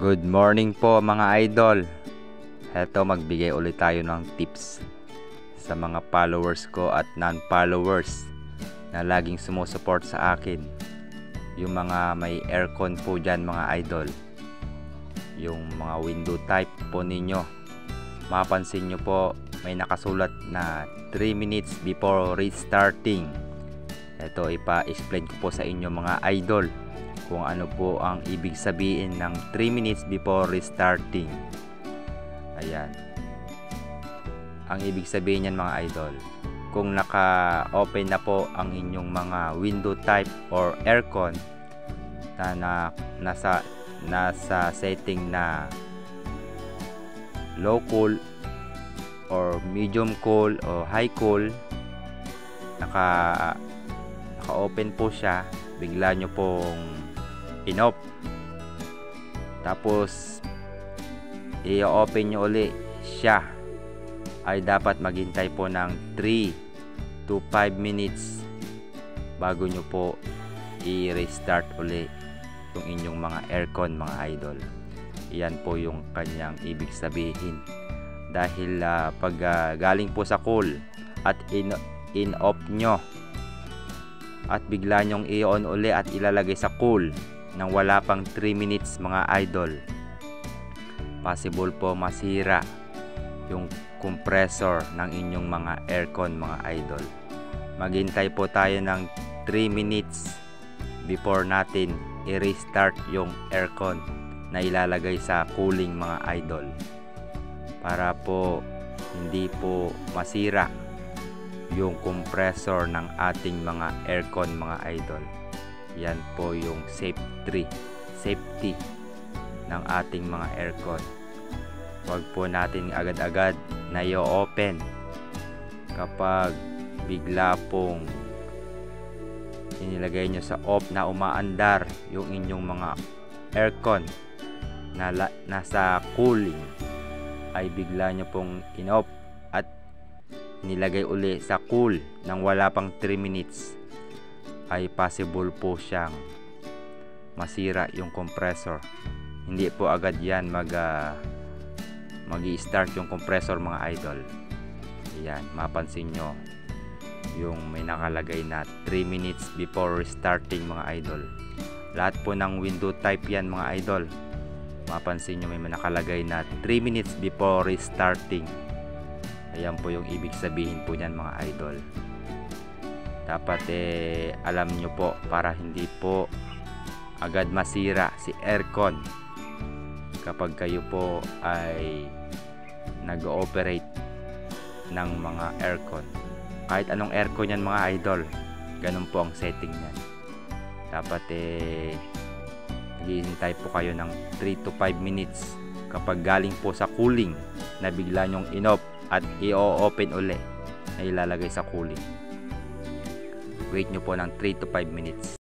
Good morning po mga idol. Heto, magbigay ulit tayo ng tips sa mga followers ko at non-followers na laging sumusuport sa akin. Yung mga may aircon po dyan mga idol, yung mga window type po ninyo, mapansin nyo po may nakasulat na 3 minutes before restarting. Ito, ipa-explain ko po sa inyo mga idol kung ano po ang ibig sabihin ng 3 minutes before restarting. Ayan, ang ibig sabihin niyan mga idol, kung naka-open na po ang inyong mga window type or aircon na nasa setting na low cool or medium cool o high cool, naka-open po siya, bigla nyo pong in-off, tapos i-open nyo uli siya, ay dapat maghintay po ng 3 to 5 minutes bago nyo po i-restart uli yung inyong mga aircon mga idol. Iyan po yung kanyang ibig sabihin, dahil pag galing po sa cool at in-off nyo at bigla nyong i-on uli at ilalagay sa cool nang wala pang 3 minutes mga idol, possible po masira yung compressor ng inyong mga aircon mga idol. Maghintay po tayo ng 3 minutes before natin i-restart yung aircon na ilalagay sa cooling mga idol, para po hindi po masira yung compressor ng ating mga aircon mga idol. Yan po yung safety ng ating mga aircon. Huwag po natin agad-agad na i-open kapag bigla pong inilagay nyo sa off na umaandar yung inyong mga aircon na nasa cooling, ay bigla nyo pong in-off at nilagay uli sa cool nang wala pang 3 minutes, ay possible po siyang masira yung compressor. Hindi po agad yan mag-i-start yung compressor mga idol. Ayan, mapansin nyo yung may nakalagay na 3 minutes before restarting mga idol. Lahat po ng window type yan mga idol, mapansin nyo may nakalagay na 3 minutes before restarting. Ayan po yung ibig sabihin po niyan mga idol. Dapat alam nyo po, para hindi po agad masira si aircon kapag kayo po ay nag-ooperate ng mga aircon. Kahit anong aircon yan mga idol, ganun po ang setting niyan. Dapat naghihintay po kayo ng 3 to 5 minutes kapag galing po sa cooling na bigla nyong in-off at i-open uli na ilalagay sa cooling. Wait nyo po ng 3 to 5 minutes.